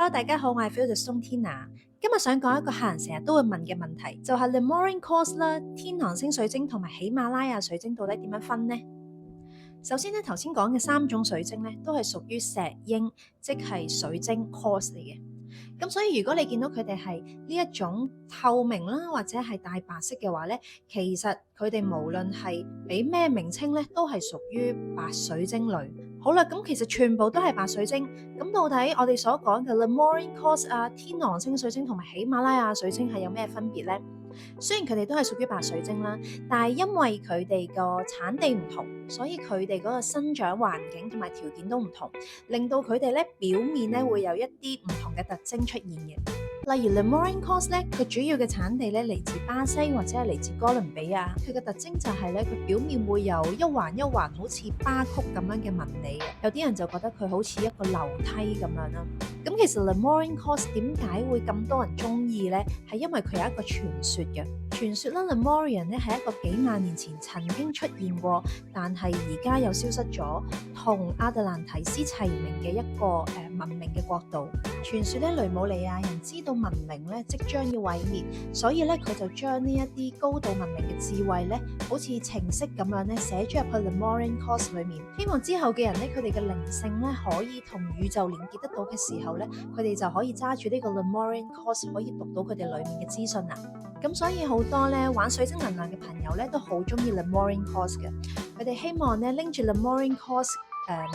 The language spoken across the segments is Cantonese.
Hello，大家好，我係 Feel the Stone Tina。今日想講一個客人成日都會問嘅問題，就係 Lemoine Quartz 啦、天狼星水晶同埋喜馬拉雅水晶到底點樣分呢？首先咧，頭先講嘅3種水晶咧，都係屬於石英，即係水晶 Quartz 嚟嘅。咁所以如果你見到佢哋係呢一種透明啦，或者係大白色嘅話咧，其實佢哋無論係俾咩名稱咧，都係屬於白水晶類。好啦，咁其實全部都係白水晶。咁到底我哋所講嘅 Lemoine Quartz 啊、天狼星水晶同埋喜馬拉雅水晶係有咩分別呢？雖然佢哋都係屬於白水晶啦，但係因為佢哋個產地唔同，所以佢哋嗰個生長環境同埋條件都唔同，令到佢哋咧表面咧會有一啲唔同嘅特徵出現嘅。例如 Lemoine Quartz 咧，佢主要嘅產地咧嚟自巴西或者係嚟自哥倫比亞，佢嘅特徵就係咧佢表面會有一環一環好似巴曲咁樣嘅紋理嘅，有啲人就覺得佢好似一個樓梯咁樣啦。咁其實 Lemoine Quartz 點解會咁多人中意咧？係因為佢有一個傳說嘅。傳說啦 Lemoine 咧係一個幾萬年前曾經出現過，但係而家又消失咗，同亞特蘭提斯齊名嘅一個文明嘅國度。傳說咧雷姆利亞人知道文明咧即將要毀滅，所以咧佢就將呢一啲高度文明嘅智慧咧，好似程式咁樣咧寫咗入去 Lemoine Quartz 裏面，希望之後嘅人咧佢哋嘅靈性咧可以同宇宙連結得到嘅時候咧，佢哋就可以揸住呢個 Lemoine Quartz 可以讀到佢哋裏面嘅資訊啦。咁所以好多咧玩水晶能量嘅朋友咧都好中意 Lemoine Quartz 嘅，佢哋希望咧拎住 Lemoine Quartz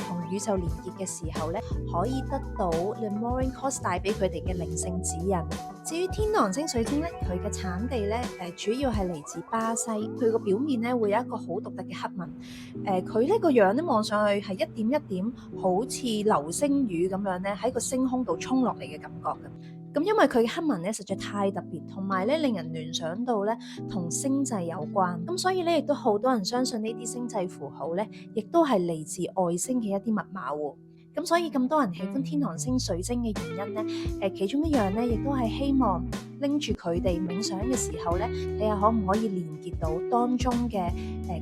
同宇宙連結嘅時候咧，可以得到 Lemoine Quartz 帶俾佢哋嘅靈性指引。至於天狼星水晶咧，佢嘅產地咧主要係嚟自巴西，佢個表面咧會有一個好獨特嘅黑紋。佢呢個樣咧望上去係一點一點，好似流星雨咁樣咧喺個星空度衝落嚟嘅感覺嘅。咁因為佢嘅黑紋咧實在太特別，同埋咧令人聯想到咧同星際有關，咁所以咧亦都好多人相信呢啲星際符號咧，亦都係嚟自外星嘅一啲密碼喎。咁所以咁多人喜歡天狼星水晶嘅原因咧，其中一樣咧亦都係希望拎住佢哋冥想嘅時候咧，睇下可唔可以連結到當中嘅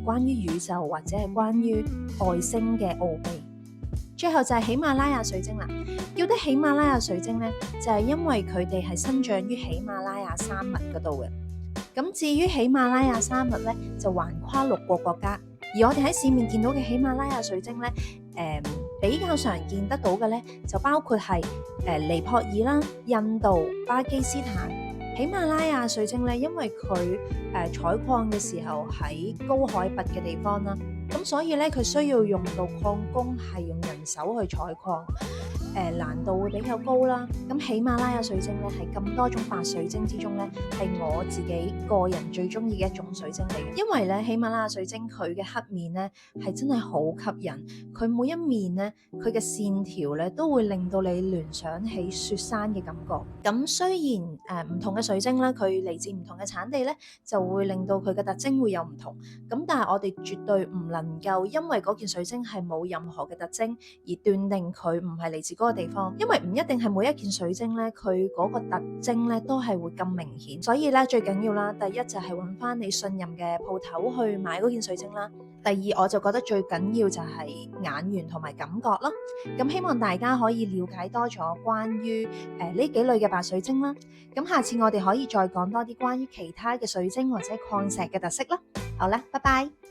關於宇宙或者係關於外星嘅奧秘。最後就係喜馬拉雅水晶啦，叫得喜馬拉雅水晶咧，就係因為佢哋係生長於喜馬拉雅山脈嗰度嘅。咁至於喜馬拉雅山脈咧，就橫跨6個國家，而我哋喺市面見到嘅喜馬拉雅水晶咧，比較常見得到嘅咧，就包括係尼泊爾啦、印度、巴基斯坦。喜馬拉雅水晶咧，因為佢採礦嘅時候喺高海拔嘅地方啦，咁所以咧佢需要用到礦工係用人手去採礦，難度會比較高啦。咁喜馬拉雅水晶咧係咁多種白水晶之中咧，係我自己個人最中意嘅一種水晶嚟嘅，因為咧喜馬拉雅水晶佢嘅黑面咧係真係好吸引，佢每一面咧佢嘅線條咧都會令到你聯想起雪山嘅感覺。咁雖然唔同嘅水晶啦，佢嚟自唔同嘅產地咧，就會令到佢嘅特徵會有唔同。咁但係我哋絕對唔能夠因為嗰件水晶係冇任何嘅特徵而斷定佢唔係嚟自嗰個地方，因為唔一定係每一件水晶咧，佢嗰個特徵咧都係會咁明顯。所以咧最緊要啦，第一就係揾翻你信任嘅鋪頭去買嗰件水晶啦。第二我就覺得最緊要就係眼緣同埋感覺啦。咁希望大家可以了解多咗關於呢幾類嘅白水晶啦。咁下次我哋可以再講多啲關於其他嘅水晶或者礦石嘅特色啦。好啦，拜拜。